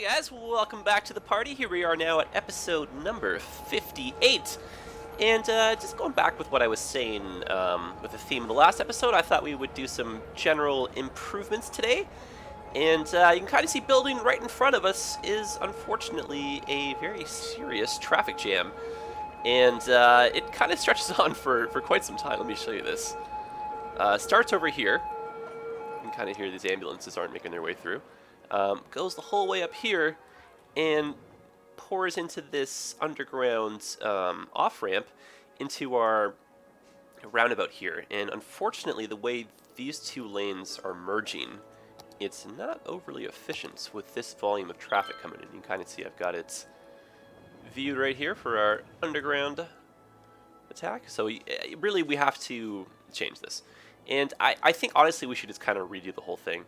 guys, welcome back to the party. Here we are now at episode number 58. And just going back with what I was saying with the theme of the last episode, I thought we would do some general improvements today. And you can kind of see building right in front of us is unfortunately a very serious traffic jam. And it kind of stretches on for quite some time. Let me show you this. Starts over here. You can kind of hear these ambulances aren't making their way through. Goes the whole way up here and pours into this underground off-ramp into our roundabout here. And unfortunately, the way these two lanes are merging, it's not overly efficient with this volume of traffic coming in. You can kind of see I've got it viewed right here for our underground attack. So really, we have to change this. And I think, honestly, we should just kind of redo the whole thing.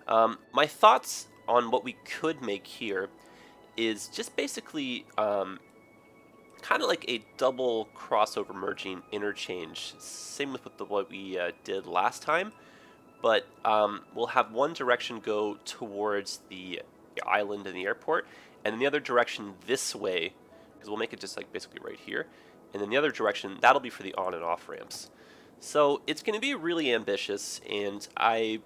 My thoughts on what we could make here is just basically kind of like a double crossover merging interchange, same with what we did last time, but we'll have one direction go towards the island and the airport, and then the other direction this way, because we'll make it just like basically right here, and then the other direction, that'll be for the on and off ramps. So it's going to be really ambitious, and I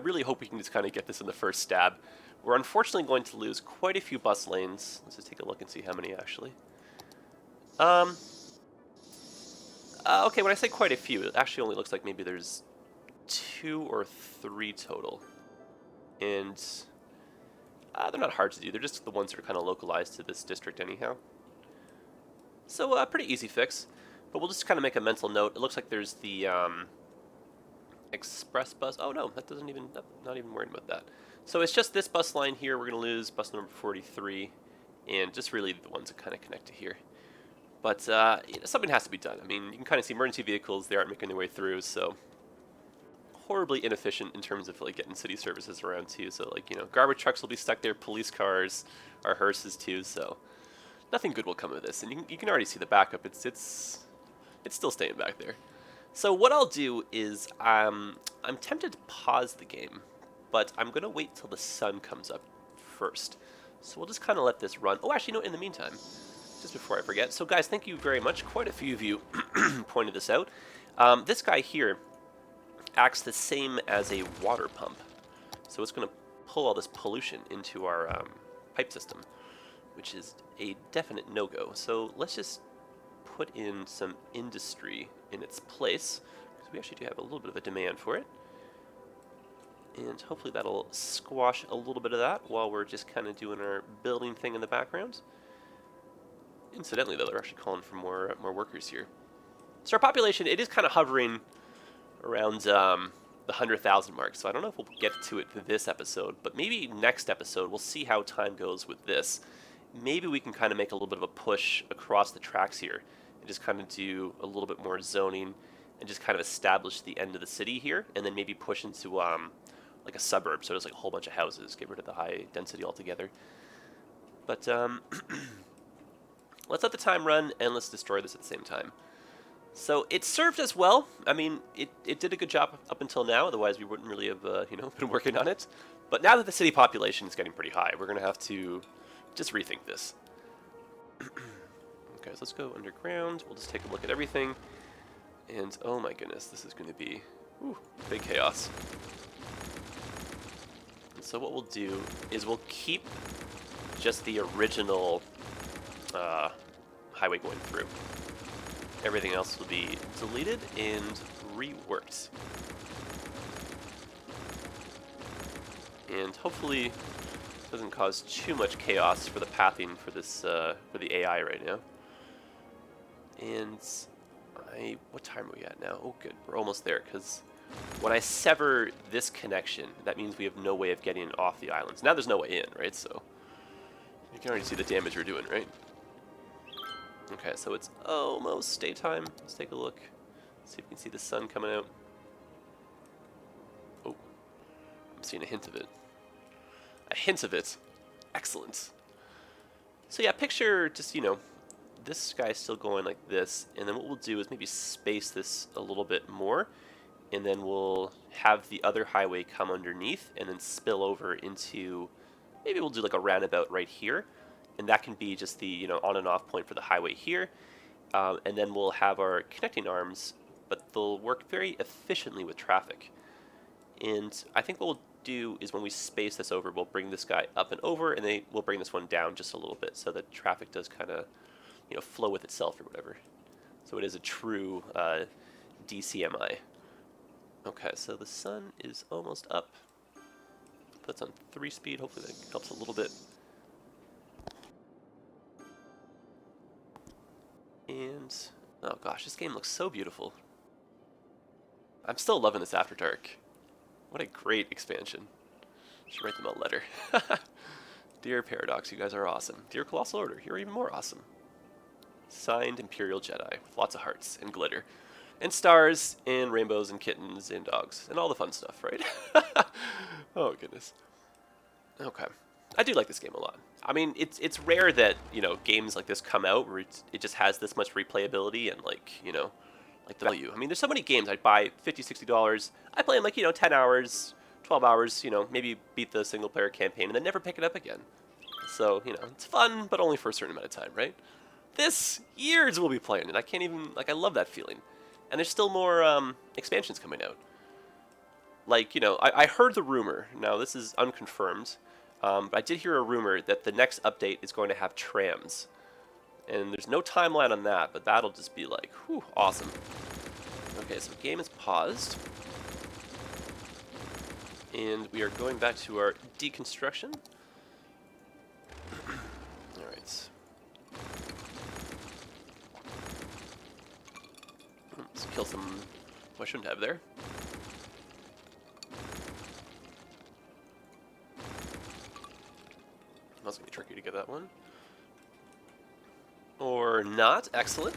really hope we can just kind of get this in the first stab. We're unfortunately going to lose quite a few bus lanes. Let's just take a look and see how many actually. Okay, when I say quite a few, it actually only looks like maybe there's 2 or 3 total. And they're not hard to do. They're just the ones that are kind of localized to this district anyhow. So pretty easy fix. But we'll just kind of make a mental note. It looks like there's the express bus. Oh no, that doesn't even, not even worried about that. So it's just this bus line here. We're going to lose bus number 43, and just really the ones that kind of connect to here. But something has to be done. I mean, you can kind of see emergency vehicles, they aren't making their way through, so horribly inefficient in terms of like getting city services around too. So like, you know, garbage trucks will be stuck there, police cars, our hearses too, so nothing good will come of this. And you can already see the backup. It's still staying back there. So what I'll do is I'm tempted to pause the game, but I'm going to wait till the sun comes up first. So we'll just kind of let this run. Oh, actually, no, in the meantime, just before I forget. So guys, thank you very much. Quite a few of you pointed this out. This guy here acts the same as a water pump. So it's going to pull all this pollution into our pipe system, which is a definite no-go. So let's just put in some industry in its place, because we actually do have a little bit of a demand for it. And hopefully that'll squash a little bit of that while we're just kind of doing our building thing in the background. Incidentally, though, they're actually calling for more workers here. So our population, it is kind of hovering around the 100,000 mark, so I don't know if we'll get to it this episode, but maybe next episode we'll see how time goes with this. Maybe we can kind of make a little bit of a push across the tracks here and just kind of do a little bit more zoning and just kind of establish the end of the city here, and then maybe push into like a suburb, so there's like a whole bunch of houses, get rid of the high density altogether. But let's let the time run and let's destroy this at the same time. So it served us well. I mean, it did a good job up until now, otherwise we wouldn't really have been working on it. But now that the city population is getting pretty high, we're going to have to just rethink this. Okay, so let's go underground. We'll just take a look at everything. And oh my goodness, this is going to be big chaos. And so what we'll do is we'll keep just the original highway going through. Everything else will be deleted and reworked. And hopefully it doesn't cause too much chaos for the pathing for this for the AI right now. And what time are we at now? Oh good, we're almost there, because when I sever this connection, that means we have no way of getting off the islands. Now there's no way in, right? So you can already see the damage we're doing, right? Okay, so it's almost daytime. Let's take a look. See if we can see the sun coming out. Oh, I'm seeing a hint of it. A hint of it. Excellent. So yeah, picture just, this guy's still going like this, and then what we'll do is maybe space this a little bit more, and then we'll have the other highway come underneath and then spill over into maybe we'll do like a roundabout right here, and that can be just the, you know, on and off point for the highway here. And then we'll have our connecting arms, but they'll work very efficiently with traffic. And I think what we'll do is when we space this over, we'll bring this guy up and over, and then we'll bring this one down just a little bit so that traffic does kind of, you know, flow with itself or whatever. So it is a true DCMI. Okay, so the sun is almost up. That's on 3 speed. Hopefully that helps a little bit. And, oh gosh, this game looks so beautiful. I'm still loving this After Dark. What a great expansion. Should write them a letter. Dear Paradox, you guys are awesome. Dear Colossal Order, you're even more awesome. Signed, ImperialJedi, with lots of hearts and glitter. And stars, and rainbows, and kittens, and dogs, and all the fun stuff, right? Oh, goodness. Okay. I do like this game a lot. I mean, it's rare that, you know, games like this come out where it just has this much replayability and, like, you know, like the value. I mean, there's so many games I'd buy $50, $60. I play them, like, you know, 10 hours, 12 hours, you know, maybe beat the single-player campaign and then never pick it up again. So, you know, it's fun, but only for a certain amount of time, right? This, years we'll be playing it. I can't even, like, I love that feeling. And there's still more expansions coming out. Like, you know, I heard the rumor. Now, this is unconfirmed. But I did hear a rumor that the next update is going to have trams. And there's no timeline on that, but that'll just be like, whew, awesome. Okay, so the game is paused. And we are going back to our deconstruction. Alright. Let's kill some... Oh, I shouldn't have there. That's going to be tricky to get that one. Or not. Excellent.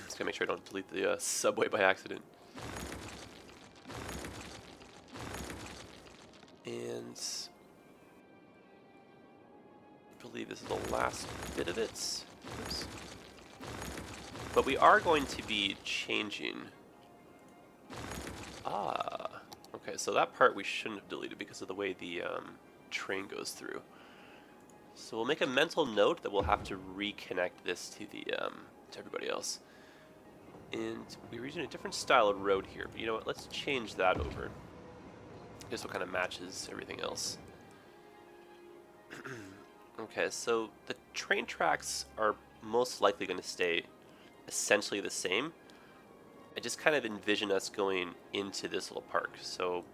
Just gotta make sure I don't delete the subway by accident. And I believe this is the last bit of it. Oops. But we are going to be changing. Ah, okay, so that part we shouldn't have deleted because of the way the train goes through. So we'll make a mental note that we'll have to reconnect this to the to everybody else. And we're using a different style of road here, but you know what, let's change that over. Just what kind of matches everything else. Okay, so the train tracks are most likely going to stay essentially the same. I just kind of envision us going into this little park, so,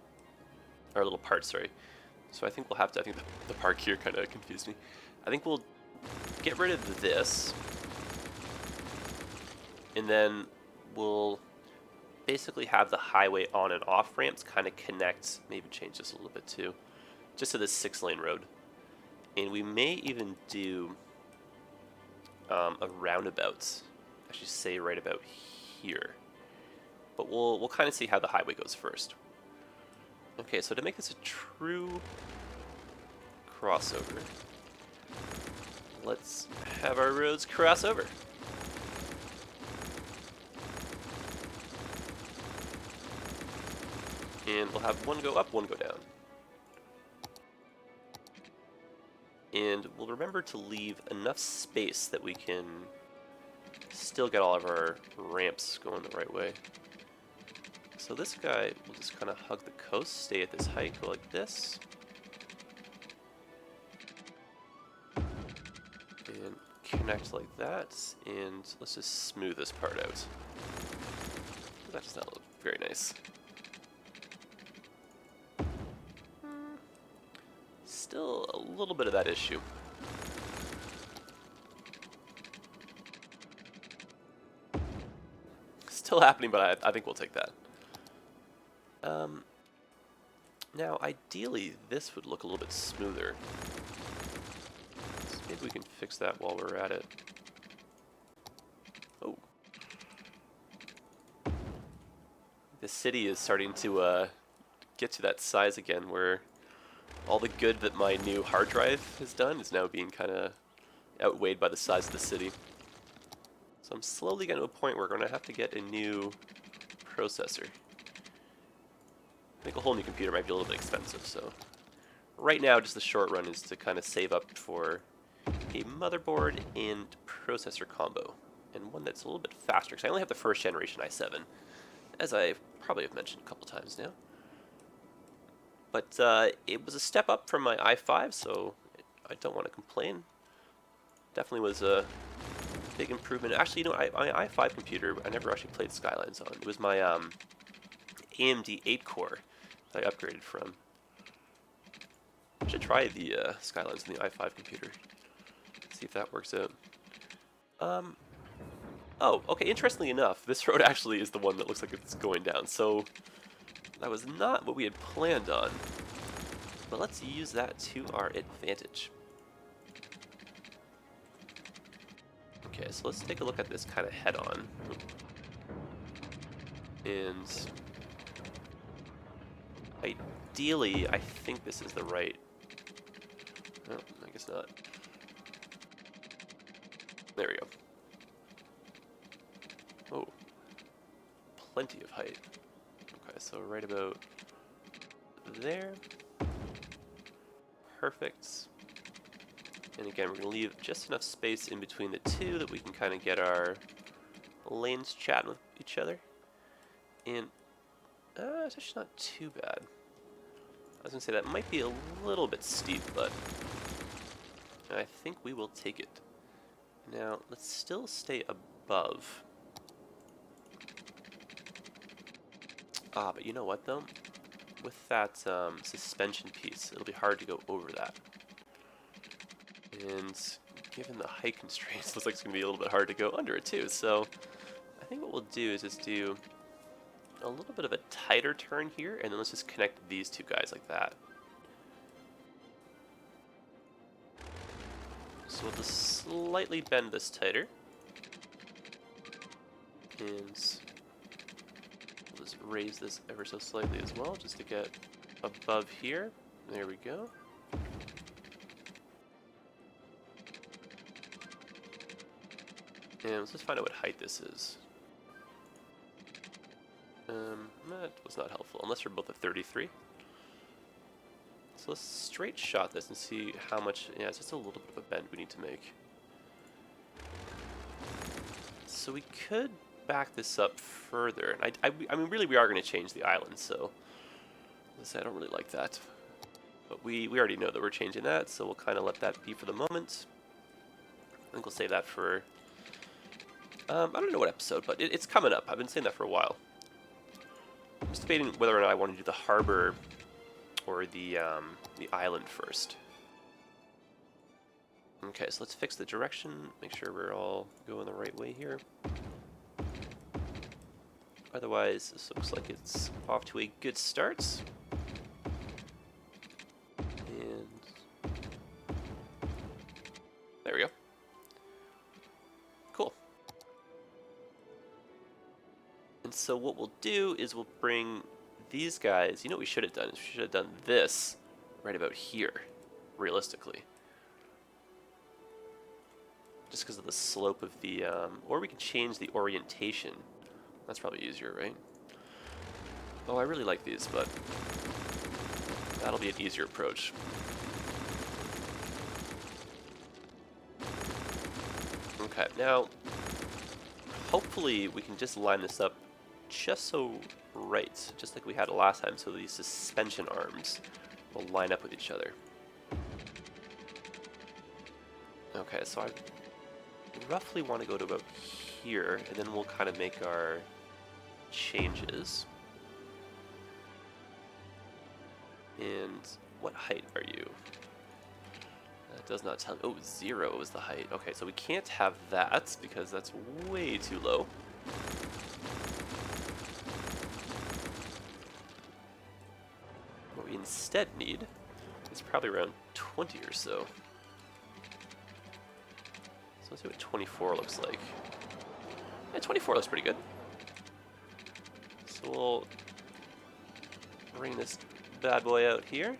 or little part, sorry. So I think we'll have to, I think the park here kind of confused me. I think we'll get rid of this, and then we'll basically have the highway on and off ramps kind of connect, maybe change this a little bit too, just to this 6-lane road. And we may even do a roundabout, I should say right about here. But we'll kind of see how the highway goes first. Okay, so to make this a true crossover, let's have our roads cross over. And we'll have one go up, one go down. And we'll remember to leave enough space that we can still get all of our ramps going the right way. So this guy will just kind of hug the coast, stay at this height, go like this. And connect like that, and let's just smooth this part out. That does not look very nice. Still a little bit of that issue. Still happening, but I think we'll take that. Now, ideally, this would look a little bit smoother. So maybe we can fix that while we're at it. Oh. The city is starting to get to that size again, where all the good that my new hard drive has done is now being kind of outweighed by the size of the city. So I'm slowly getting to a point where we're going to have to get a new processor. I think a whole new computer might be a little bit expensive, so right now just the short run is to kind of save up for a motherboard and processor combo, and one that's a little bit faster, because I only have the first generation i7, as I probably have mentioned a couple times now. But it was a step up from my i5, so I don't want to complain. Definitely was a big improvement. Actually, you know, my i5 computer, I never actually played Skylines on. It was my AMD 8-core that I upgraded from. I should try the Skylines on the i5 computer. See if that works out. Oh, okay, interestingly enough, this road actually is the one that looks like it's going down, so that was not what we had planned on. But let's use that to our advantage. Okay, so let's take a look at this kind of head-on. And ideally, I think this is the right... Oh, I guess not. There we go. Oh, plenty of height. Okay, so right about there. Perfect. And again, we're going to leave just enough space in between the two that we can kind of get our lanes chatting with each other. And it's actually not too bad. I was going to say that might be a little bit steep, but I think we will take it. Now, let's still stay above. Ah, but you know what, though? With that suspension piece, it'll be hard to go over that. And given the height constraints, it looks like it's going to be a little bit hard to go under it, too. So I think what we'll do is just do a little bit of a tighter turn here, and then let's just connect these two guys like that. So we'll just slightly bend this tighter. And we'll just raise this ever so slightly as well, just to get above here. There we go. And let's just find out what height this is. That was not helpful, unless we're both at 33. So let's straight shot this and see how much, yeah, it's just a little bit of a bend we need to make. So we could back this up further. And I mean, really we are going to change the island, so I don't really like that. But we already know that we're changing that, so we'll kind of let that be for the moment. I think we'll save that for, I don't know what episode, but it's coming up. I've been saying that for a while. I'm just debating whether or not I want to do the harbor or the island first. Okay, so let's fix the direction, make sure we're all going the right way here. Otherwise, this looks like it's off to a good start. And there we go. Cool. And so what we'll do is we'll bring these guys, you know what we should have done? We should have done this right about here, realistically. Just because of the slope of the, or we can change the orientation. That's probably easier, right? Oh, I really like these, but that'll be an easier approach. Okay, now, hopefully we can just line this up just so right, just like we had it last time, so these suspension arms will line up with each other. Okay, so I roughly want to go to about here, and then we'll kind of make our changes. And what height are you? That does not tell me. Oh, 0 is the height. Okay, so we can't have that because that's way too low. What we instead need is probably around 20 or so. So let's see what 24 looks like. Yeah, 24 looks pretty good. So we'll bring this bad boy out here.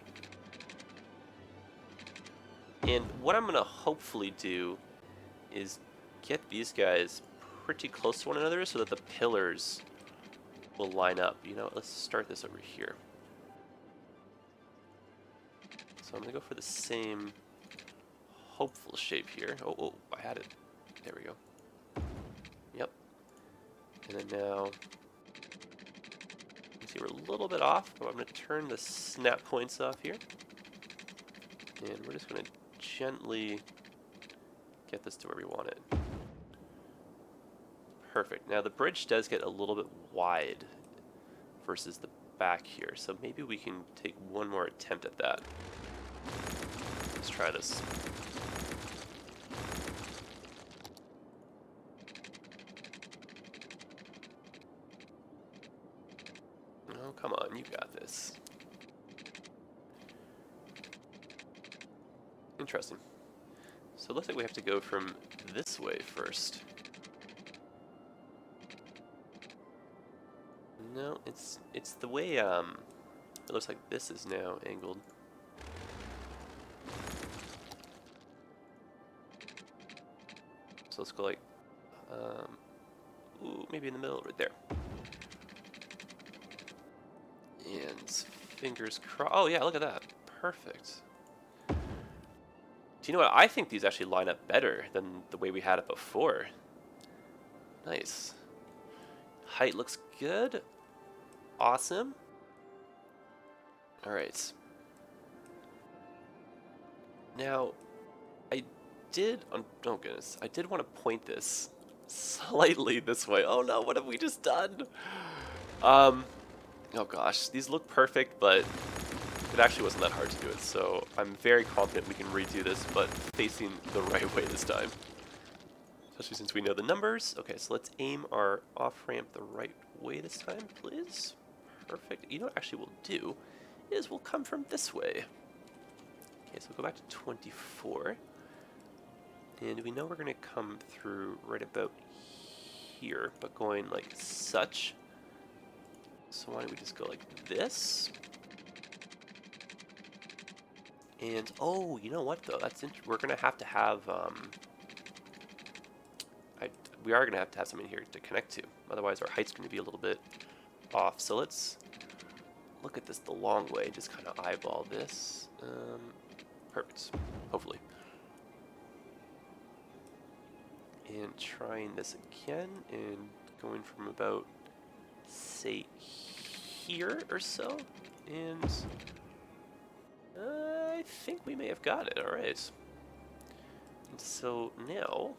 And what I'm going to hopefully do is get these guys pretty close to one another so that the pillars will line up. You know, let's start this over here. So I'm going to go for the same hopeful shape here. Oh, I had it. There we go. Yep. And then now, you can see we're a little bit off, but I'm going to turn the snap points off here. And we're just going to gently get this to where we want it. Perfect. Now the bridge does get a little bit wide versus the back here, so maybe we can take one more attempt at that. Let's try this. Oh, come on, you got this. Interesting. So it looks like we have to go from this way first. No, it's the way it looks like this is now angled. So let's go like ooh, maybe in the middle right there. And fingers crossed. Oh yeah, look at that. Perfect. Do you know what? I think these actually line up better than the way we had it before. Nice. Height looks good. Awesome. Alright. Now, I did, oh goodness, I did want to point this slightly this way. Oh no, what have we just done? Oh gosh, these look perfect, but it actually wasn't that hard to do it, so I'm very confident we can redo this, but facing the right way this time. Especially since we know the numbers. Okay, so let's aim our off-ramp the right way this time, please. Perfect. You know what actually we'll do is we'll come from this way. Okay, so we'll go back to 24. And we know we're going to come through right about here, but going like such. So why don't we just go like this? And, oh, you know what though? That's we're going to have we are going to have something here to connect to. Otherwise our height's going to be a little bit off. So let's look at this the long way, just kind of eyeball this. Perfect, hopefully. And trying this again and going from about, say, here or so. And I think we may have got it, alright. And so now,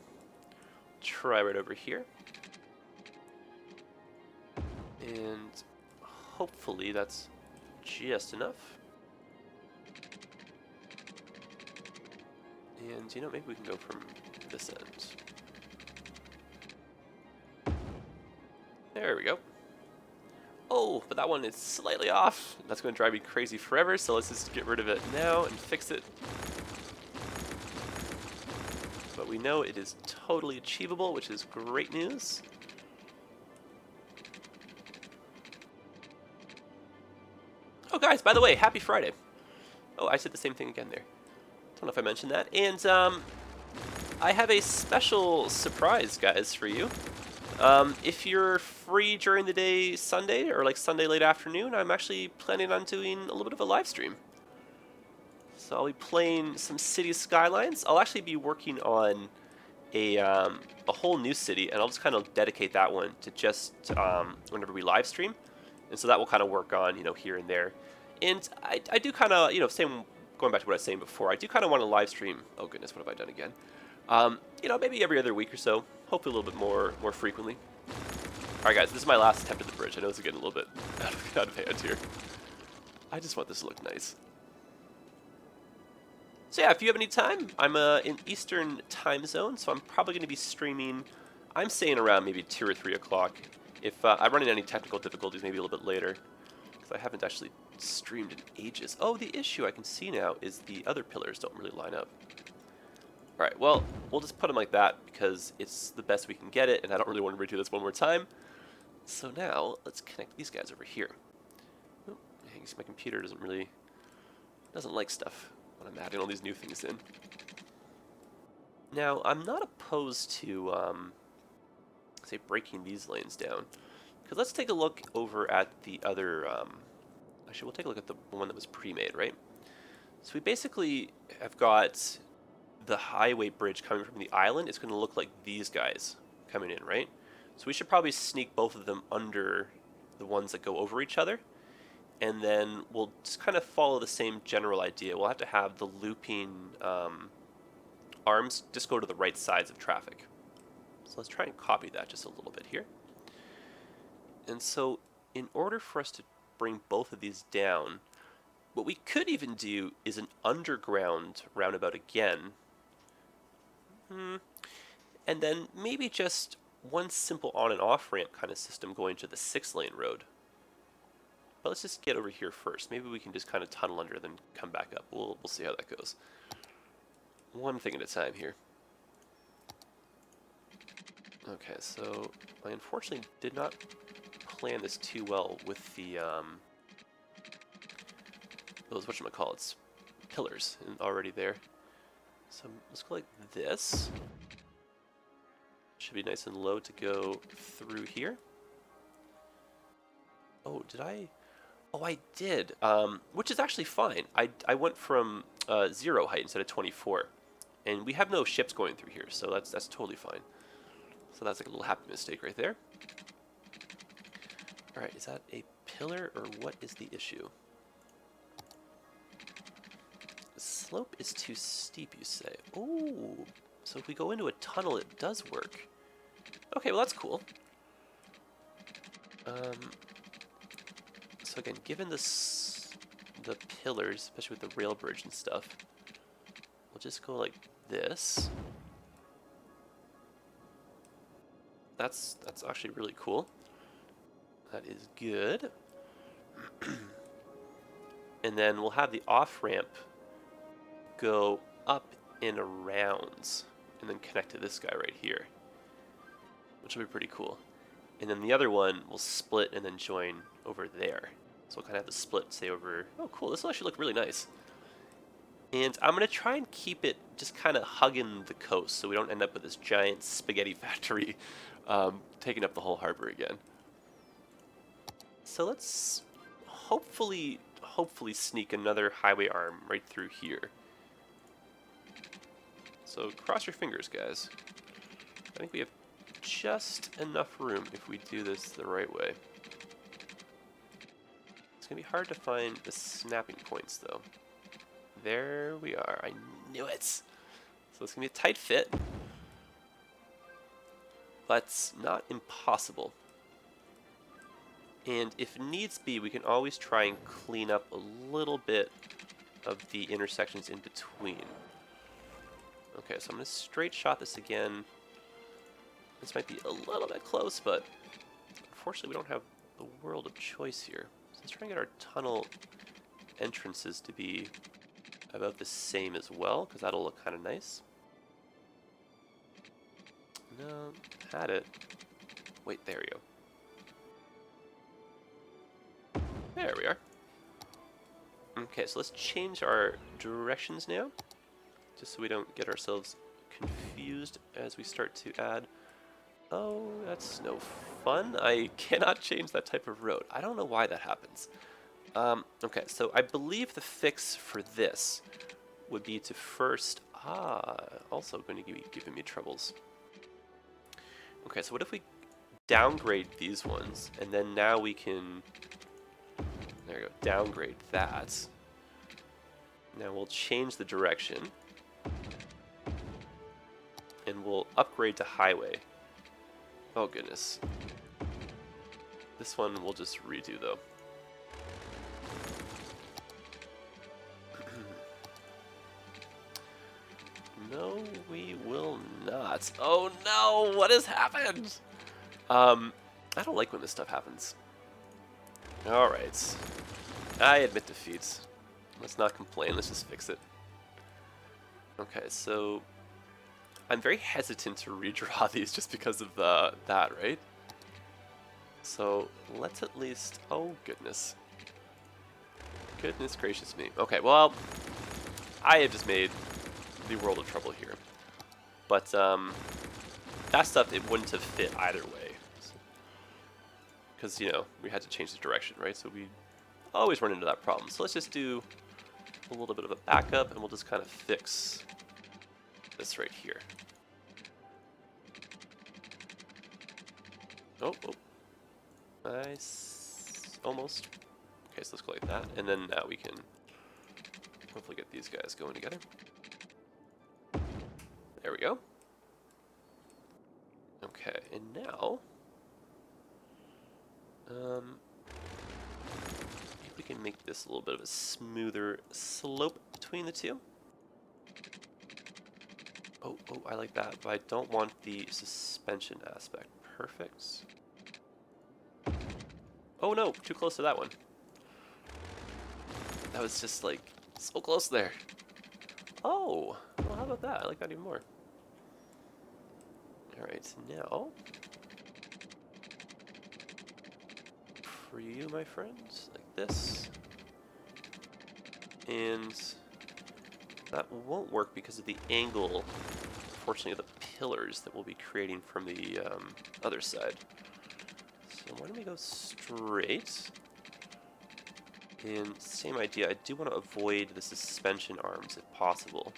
try right over here. And hopefully that's just enough. And you know, maybe we can go from this end. There we go. Oh, but that one is slightly off. That's going to drive me crazy forever, so let's just get rid of it now and fix it. But we know it is totally achievable, which is great news. Oh, guys, by the way, happy Friday. Oh, I said the same thing again there. Don't know if I mentioned that. And I have a special surprise, guys, for you. If you're free during the day Sunday, or like Sunday late afternoon, I'm actually planning on doing a little bit of a live stream. So I'll be playing some city skylines. I'll actually be working on a whole new city, and I'll just kind of dedicate that one to just whenever we live stream. And so that will kind of work on, you know, here and there. And I do kind of, you know, going back to what I was saying before, I do kind of want to live stream. Oh goodness, what have I done again? You know, maybe every other week or so. Hopefully a little bit more frequently. All right, guys, this is my last attempt at the bridge. I know this is getting a little bit out of hand here. I just want this to look nice. So yeah, if you have any time, I'm in Eastern time zone, so I'm probably going to be streaming. I'm saying around maybe 2 or 3 o'clock. If I'm running any technical difficulties, maybe a little bit later, because I haven't actually streamed in ages. Oh, the issue I can see now is the other pillars don't really line up. All right, well, we'll just put them like that because it's the best we can get it, and I don't really want to redo this one more time. So now, let's connect these guys over here. Oh, I guess my computer doesn't like stuff when I'm adding all these new things in. Now, I'm not opposed to, say, breaking these lanes down, Because let's take a look over at the other, actually we'll take a look at the one that was pre-made, right? So we basically have got the highway bridge coming from the island. It's going to look like these guys coming in, right? So we should probably sneak both of them under the ones that go over each other. And then we'll just kind of follow the same general idea. We'll have to have the looping arms just go to the right sides of traffic. So let's try and copy that just a little bit here. And so in order for us to bring both of these down, what we could even do is an underground roundabout again. And then maybe just one simple on and off ramp kind of system going to the 6-lane road. But let's just get over here first. Maybe we can just kind of tunnel under, then come back up. We'll see how that goes. One thing at a time here. Okay, so I unfortunately did not plan this too well with the those whatchamacallits, pillars already there. So let's go like this. Should be nice and low to go through here. Oh, did I? Oh, I did. Which is actually fine. I went from 0 height instead of 24, and we have no ships going through here, so that's totally fine. So that's like a little happy mistake right there. All right, is that a pillar or what is the issue? The slope is too steep, you say. Oh, so if we go into a tunnel, it does work. Okay, well that's cool. So again, given the pillars, especially with the rail bridge and stuff, we'll just go like this. That's actually really cool. That is good. And then we'll have the off-ramp go up and around, and then connect to this guy right here, which will be pretty cool. And then the other one will split and then join over there. So we'll kind of have the split, say, over... Oh, cool. This will actually look really nice. And I'm going to try and keep it just kind of hugging the coast so we don't end up with this giant spaghetti factory taking up the whole harbor again. So let's hopefully sneak another highway arm right through here. So cross your fingers, guys. I think we have just enough room if we do this the right way. It's going to be hard to find the snapping points, though. There we are. I knew it! So it's going to be a tight fit, but not impossible. And if needs be, we can always try and clean up a little bit of the intersections in between. Okay, so I'm going to straight shot this again. This might be a little bit close, but unfortunately we don't have the world of choice here. So let's try and get our tunnel entrances to be about the same as well, because that'll look kind of nice. No, had it. Wait, there we go. There we are. Okay, so let's change our directions now, just so we don't get ourselves confused as we start to add. Oh, that's no fun. I cannot change that type of road. I don't know why that happens. Okay, so I believe the fix for this would be to first... also going to be giving me troubles. Okay, so what if we downgrade these ones, and then now we can... There we go, downgrade that. Now we'll change the direction. And we'll upgrade to highway. Oh goodness. This one we'll just redo though. No, we will not. Oh no, what has happened? I don't like when this stuff happens. Alright. I admit defeat. Let's not complain, let's just fix it. Okay, so I'm very hesitant to redraw these just because of that, right? So let's at least... Oh, goodness. Goodness gracious me. Okay, well, I have just made the world of trouble here. But that stuff, it wouldn't have fit either way. because, you know, we had to change the direction, right? So we always run into that problem. So let's just do a little bit of a backup, and we'll just kind of fix this right here. Oh, nice. Almost. Okay, so let's go like that, and then now we can hopefully get these guys going together. There we go. Okay, and now, if we can make this a little bit of a smoother slope between the two. Oh, I like that, but I don't want the suspension aspect. Perfect. Oh no, too close to that one. That was just like so close there. Oh, well, how about that? I like that even more. Alright, now, for you, my friends, like this. And that won't work because of the angle, unfortunately, of the pillars that we'll be creating from the other side. So why don't we go straight? And same idea, I do want to avoid the suspension arms if possible,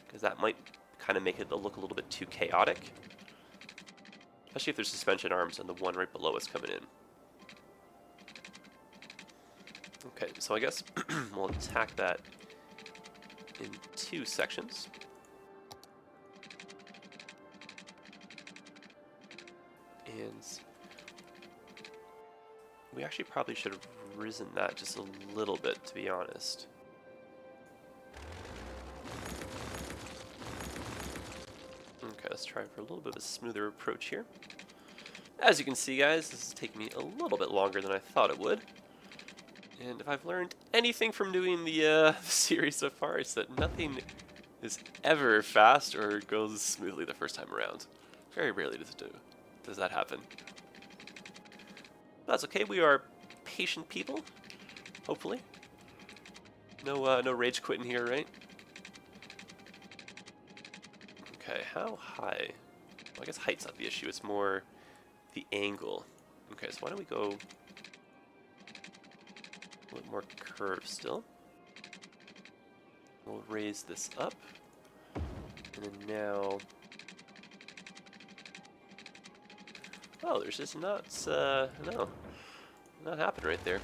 because that might kind of make it look a little bit too chaotic. Especially if there's suspension arms and the one right below us coming in. Okay, so I guess we'll attack that in 2 sections. And we actually probably should have risen that just a little bit, to be honest. Okay, let's try for a little bit of a smoother approach here. As you can see, guys, this is taking me a little bit longer than I thought it would. And if I've learned anything from doing the series so far, it's that nothing is ever fast or goes smoothly the first time around. Very rarely does that happen. That's okay, we are patient people, hopefully. No rage quitting here, right? Okay, how high? Well, I guess height's not the issue, it's more the angle. Okay, so why don't we go a little more curve still. We'll raise this up. And then now... Oh, there's just not, no. Not happening right there.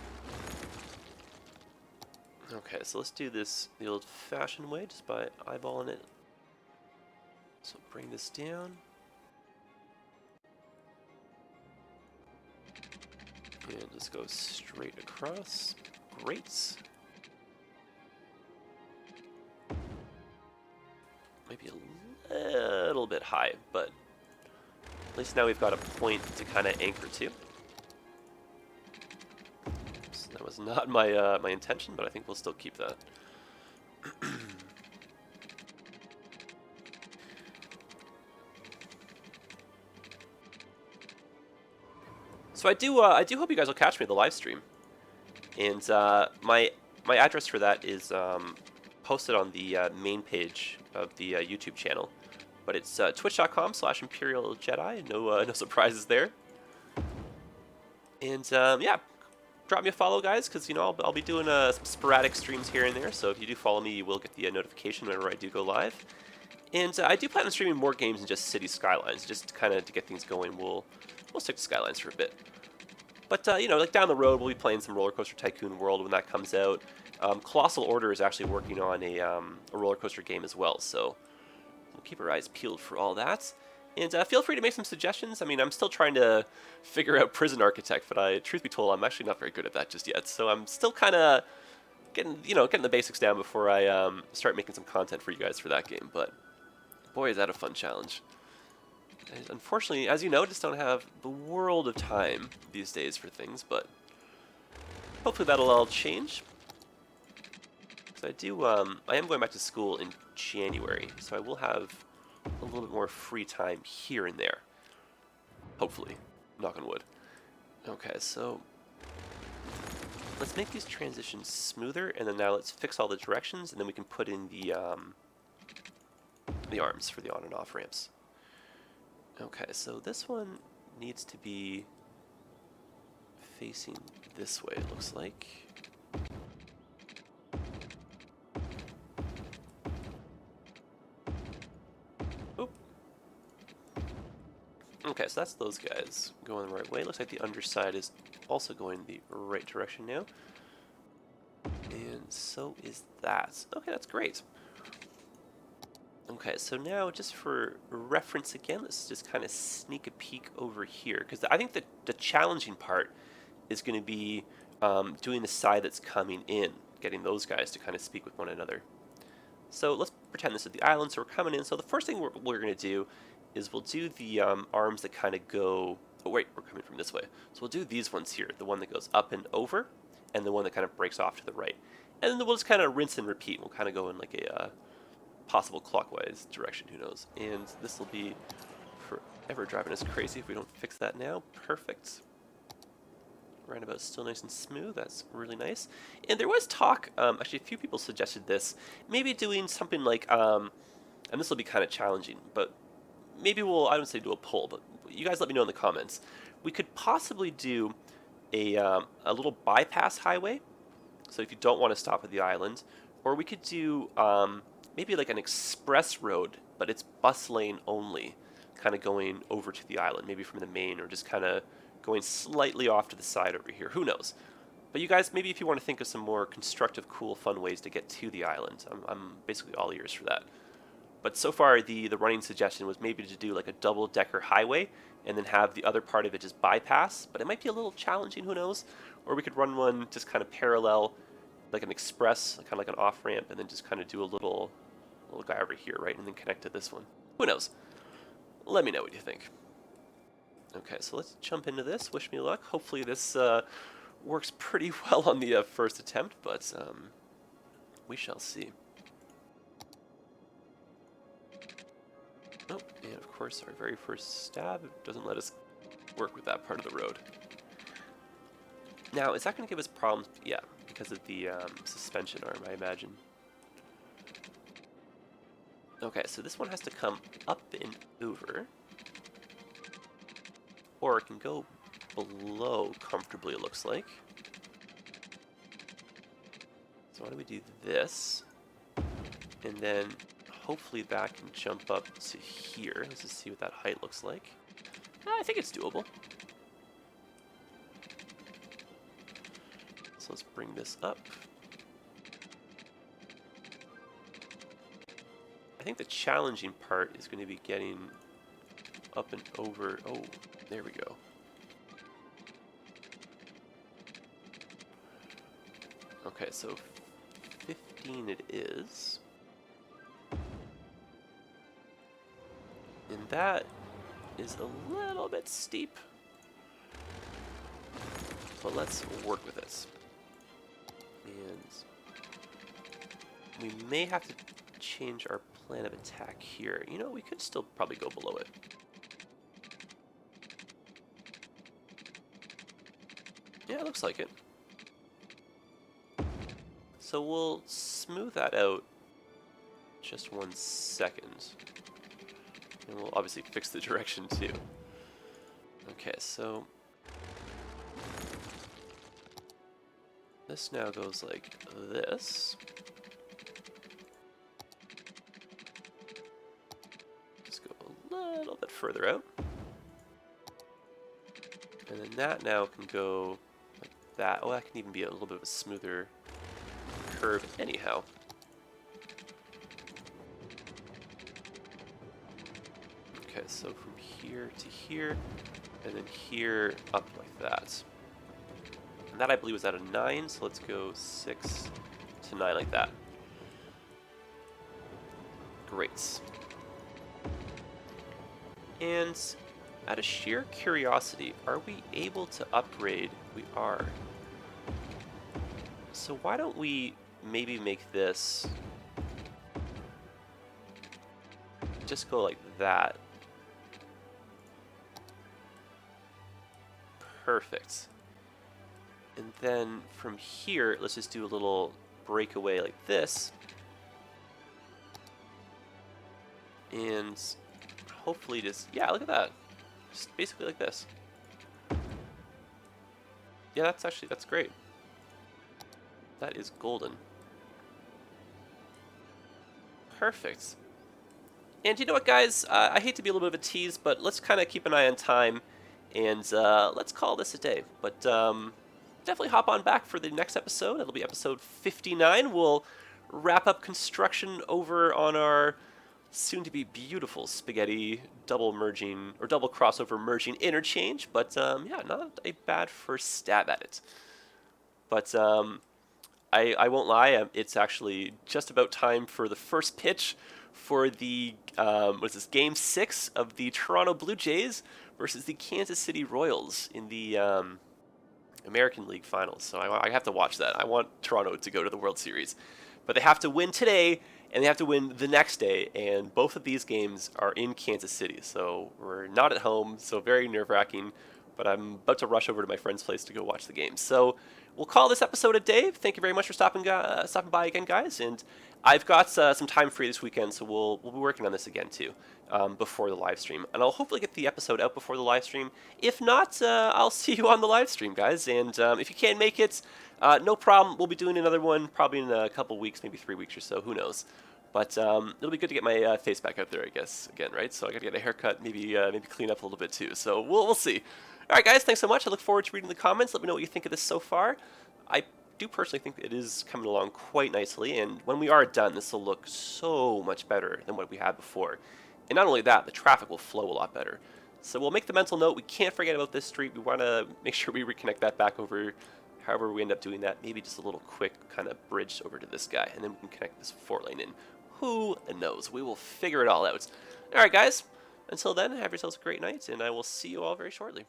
Okay, so let's do this the old-fashioned way, just by eyeballing it. So bring this down. And just go straight across. Great. Maybe a little bit high, but at least now we've got a point to kind of anchor to. So that was not my my intention, but I think we'll still keep that. So I do hope you guys will catch me at the live stream, and my address for that is posted on the main page of the YouTube channel, but it's twitch.com/ImperialJedi. No surprises there. And yeah, drop me a follow, guys, because you know I'll be doing some sporadic streams here and there. So if you do follow me, you will get the notification whenever I do go live. And I do plan on streaming more games than just City Skylines, just kind of to get things going. We'll stick to Skylines for a bit. But you know, like down the road, we'll be playing some Roller Coaster Tycoon World when that comes out. Colossal Order is actually working on a roller coaster game as well, so we'll keep our eyes peeled for all that. And feel free to make some suggestions. I mean, I'm still trying to figure out Prison Architect, but truth be told, I'm actually not very good at that just yet. So I'm still kind of getting the basics down before I start making some content for you guys for that game. But boy, is that a fun challenge. And unfortunately, as you know, just don't have the world of time these days for things, but hopefully that'll all change. So I am going back to school in January, so I will have a little bit more free time here and there. Hopefully. Knock on wood. Okay, so let's make these transitions smoother, and then now let's fix all the directions, and then we can put in the arms for the on and off ramps. Okay, so this one needs to be facing this way, it looks like. Oop. Okay, so that's those guys going the right way. Looks like the underside is also going the right direction now. And so is that. Okay, that's great. Okay, so now just for reference again, let's just kind of sneak a peek over here. Because I think that the challenging part is going to be doing the side that's coming in, getting those guys to kind of speak with one another. So let's pretend this is the island, so we're coming in. So the first thing we're going to do is we'll do the arms that kind of go... Oh wait, we're coming from this way. So we'll do these ones here, the one that goes up and over, and the one that kind of breaks off to the right. And then we'll just kind of rinse and repeat. We'll kind of go in like a possible clockwise direction, who knows. And this will be forever driving us crazy if we don't fix that now. Perfect. Roundabout's still nice and smooth. That's really nice. And there was talk, actually a few people suggested this, maybe doing something like, and this will be kind of challenging, but maybe we'll, I don't say do a poll, but you guys let me know in the comments. We could possibly do a little bypass highway, so if you don't want to stop at the island, or we could do maybe like an express road, but it's bus lane only, kind of going over to the island, maybe from the main, or just kind of going slightly off to the side over here. Who knows? But you guys, maybe if you want to think of some more constructive, cool, fun ways to get to the island, I'm basically all ears for that. But so far, the running suggestion was maybe to do like a double-decker highway and then have the other part of it just bypass. But it might be a little challenging, who knows? Or we could run one just kind of parallel, like an express, kind of like an off-ramp, and then just kind of do a little guy over here, right? And then connect to this one. Who knows? Let me know what you think. Okay, so let's jump into this. Wish me luck. Hopefully this works pretty well on the first attempt, but we shall see. Oh, and of course our very first stab doesn't let us work with that part of the road. Now, is that going to give us problems? Yeah, because of the suspension arm, I imagine. Okay, so this one has to come up and over. Or it can go below comfortably, it looks like. So why don't we do this? And then hopefully that can jump up to here. Let's just see what that height looks like. I think it's doable. So let's bring this up. I think the challenging part is going to be getting up and over. Oh, there we go. Okay, so 15 it is. And that is a little bit steep. But let's work with this. And we may have to change our plan of attack here. You know, we could still probably go below it. Yeah, it looks like it. So we'll smooth that out just 1 second. And we'll obviously fix the direction too. Okay, so this now goes like this. Just go a little bit further out. And then that now can go like that. Oh, that can even be a little bit of a smoother curve anyhow. Okay, so from here to here, and then here up like that. And that I believe was at a 9, so let's go 6 to 9 like that. Great. And out of sheer curiosity, are we able to upgrade? We are. So why don't we maybe make this just go like that. Perfect. And then from here, let's just do a little breakaway like this. And hopefully just, yeah, look at that. Just basically like this. Yeah, that's great. That is golden. Perfect. And you know what, guys? I hate to be a little bit of a tease, but let's kind of keep an eye on time, and let's call this a day. But definitely hop on back for the next episode. It'll be episode 59. We'll wrap up construction over on our soon-to-be beautiful spaghetti double merging, or double crossover merging interchange. But yeah, not a bad first stab at it. But I won't lie, it's actually just about time for the first pitch for the what is this, Game 6 of the Toronto Blue Jays versus the Kansas City Royals in the American League Finals. So I have to watch that. I want Toronto to go to the World Series, but they have to win today and they have to win the next day. And both of these games are in Kansas City, so we're not at home. So very nerve-wracking. But I'm about to rush over to my friend's place to go watch the game. So we'll call this episode a day. Thank you very much for stopping by again, guys. And I've got some time free this weekend, so we'll be working on this again too before the live stream. And I'll hopefully get the episode out before the live stream. If not, I'll see you on the live stream, guys. And if you can't make it, no problem. We'll be doing another one probably in a couple weeks, maybe 3 weeks or so. Who knows? But it'll be good to get my face back out there, I guess, again, right? So I got to get a haircut, maybe clean up a little bit too. So we'll see. All right, guys, thanks so much. I look forward to reading the comments. Let me know what you think of this so far. I do personally think it is coming along quite nicely, and when we are done, this will look so much better than what we had before. And not only that, the traffic will flow a lot better. So we'll make the mental note. We can't forget about this street. We want to make sure we reconnect that back over. However we end up doing that, maybe just a little quick kind of bridge over to this guy, and then we can connect this 4-lane in. Who knows? We will figure it all out. All right, guys. Until then, have yourselves a great night, and I will see you all very shortly.